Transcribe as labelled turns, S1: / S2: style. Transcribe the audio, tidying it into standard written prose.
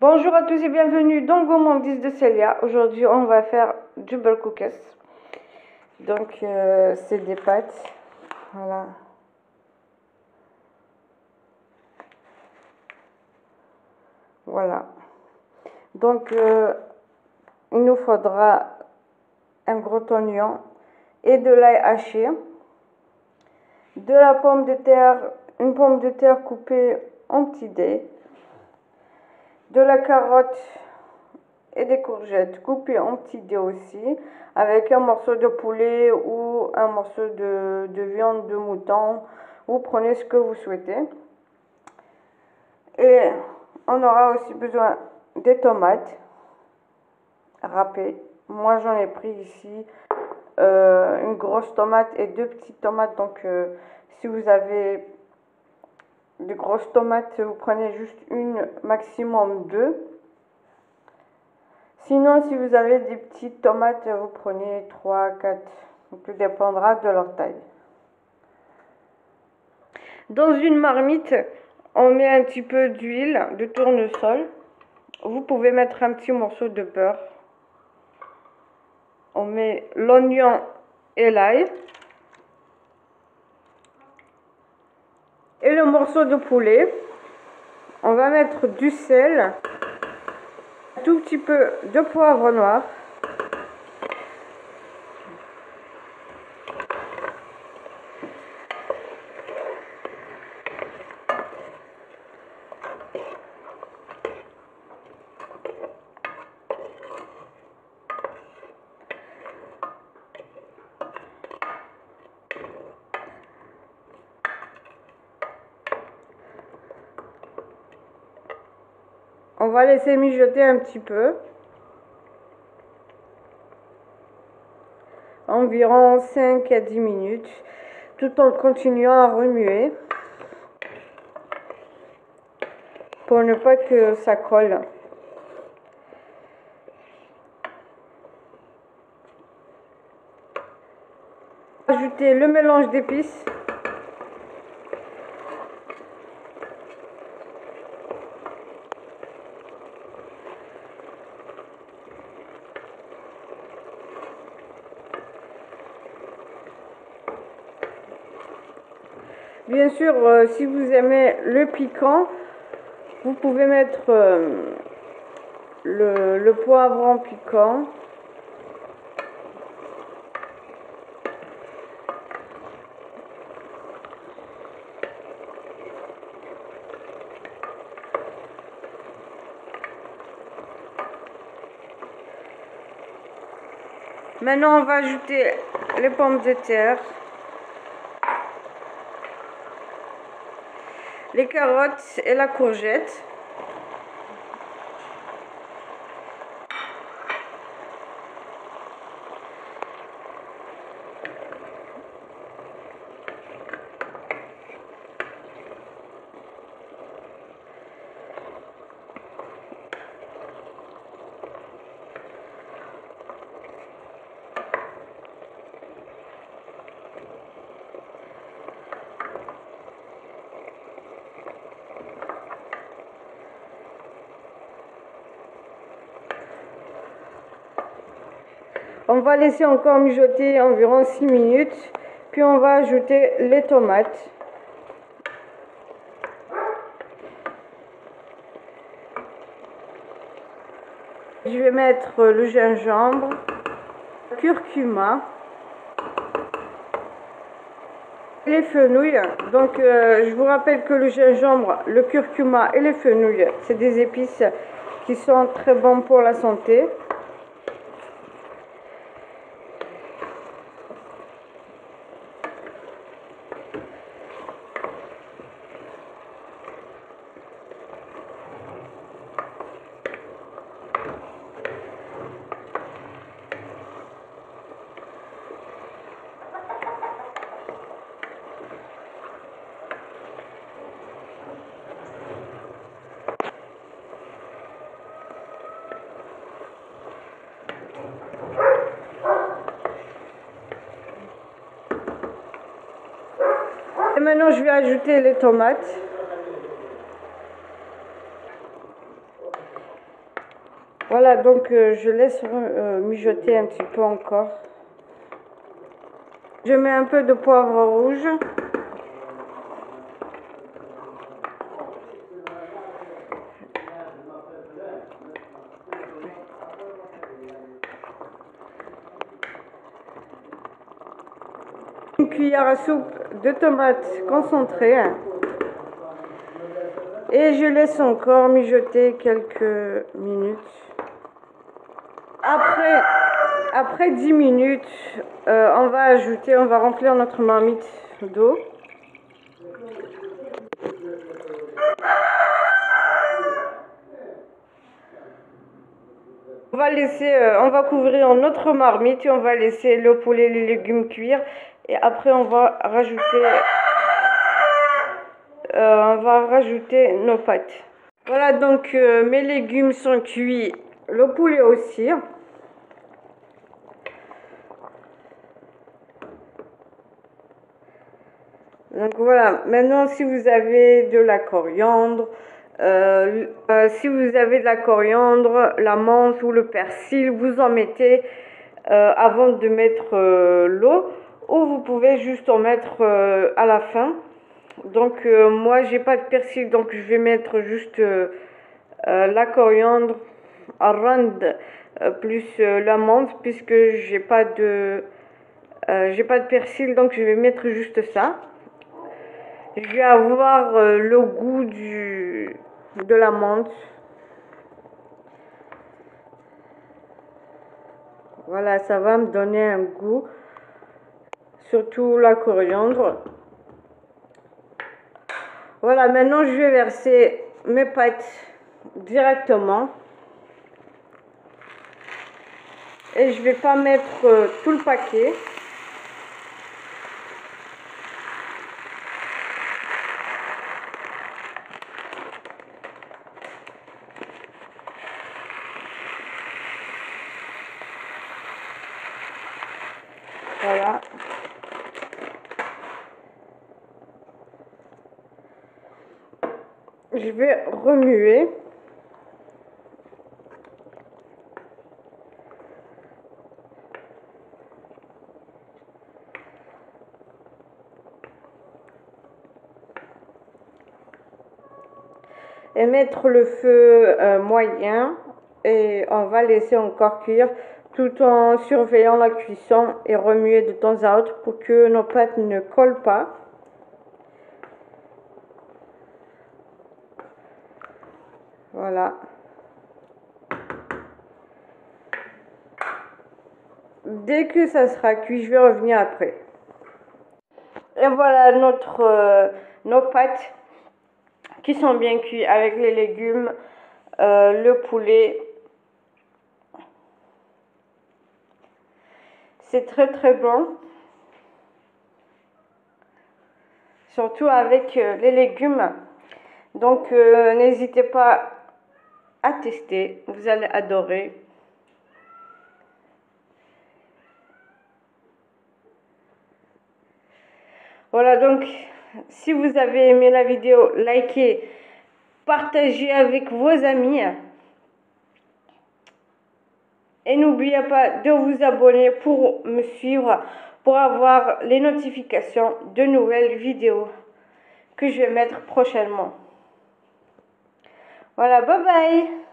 S1: Bonjour à tous et bienvenue dans Gourmandise de Célia. Aujourd'hui, on va faire du beurre cookies. Donc, c'est des pâtes. Voilà. Voilà. Donc, il nous faudra un gros oignon et de l'ail haché, de la pomme de terre, une pomme de terre coupée en petits dés, de la carotte et des courgettes coupées en petits dés aussi, avec un morceau de poulet ou un morceau de viande de mouton. Vous prenez ce que vous souhaitez. Et on aura aussi besoin des tomates râpées. Moi j'en ai pris ici une grosse tomate et deux petites tomates. Donc si vous avez de grosses tomates, vous prenez juste une, maximum deux. Sinon, si vous avez des petites tomates, vous prenez 3, 4. Donc, tout dépendra de leur taille. Dans une marmite, on met un petit peu d'huile de tournesol. Vous pouvez mettre un petit morceau de beurre. On met l'oignon et l'ail. Et le morceau de poulet. On va mettre du sel. Un tout petit peu de poivre noir. On va laisser mijoter un petit peu. Environ 5 à 10 minutes. Tout en continuant à remuer. Pour ne pas que ça colle. Ajouter le mélange d'épices. Bien sûr, si vous aimez le piquant, vous pouvez mettre le poivron piquant. Maintenant, on va ajouter les pommes de terre, les carottes et la courgette. On va laisser encore mijoter environ 6 minutes, puis on va ajouter les tomates. Je vais mettre le gingembre, le curcuma, les fenouils. Donc je vous rappelle que le gingembre, le curcuma et les fenouils, c'est des épices qui sont très bons pour la santé. Et maintenant, je vais ajouter les tomates. Voilà, donc je laisse mijoter un petit peu encore. Je mets un peu de poivre rouge. Une cuillère à soupe de tomates concentrées. Et je laisse encore mijoter quelques minutes. Après 10 minutes, on va remplir notre marmite d'eau. On va couvrir notre marmite et on va laisser le poulet et les légumes cuire. Et après, on va rajouter nos pâtes. Voilà, donc mes légumes sont cuits, le poulet aussi. Donc voilà, maintenant si vous avez de la coriandre, la menthe ou le persil, vous en mettez avant de mettre l'eau, ou vous pouvez juste en mettre à la fin. Donc moi j'ai pas de persil, donc je vais mettre juste la coriandre, arande, plus la menthe, puisque j'ai pas de persil, donc je vais mettre juste ça. Je vais avoir le goût de la menthe. Voilà, ça va me donner un goût, surtout la coriandre. Voilà, maintenant je vais verser mes pâtes directement. Et je vais pas mettre tout le paquet. Voilà. Je vais remuer. Et mettre le feu moyen, et on va laisser encore cuire tout en surveillant la cuisson et remuer de temps à autre pour que nos pâtes ne collent pas. Voilà. Dès que ça sera cuit, je vais revenir après. Et voilà nos pâtes qui sont bien cuites avec les légumes, le poulet. C'est très très bon. Surtout avec les légumes. Donc n'hésitez pas à tester, vous allez adorer. Voilà, donc si vous avez aimé la vidéo, likez, partagez avec vos amis. Et n'oubliez pas de vous abonner pour me suivre, pour avoir les notifications de nouvelles vidéos que je vais mettre prochainement. Voilà, bye bye!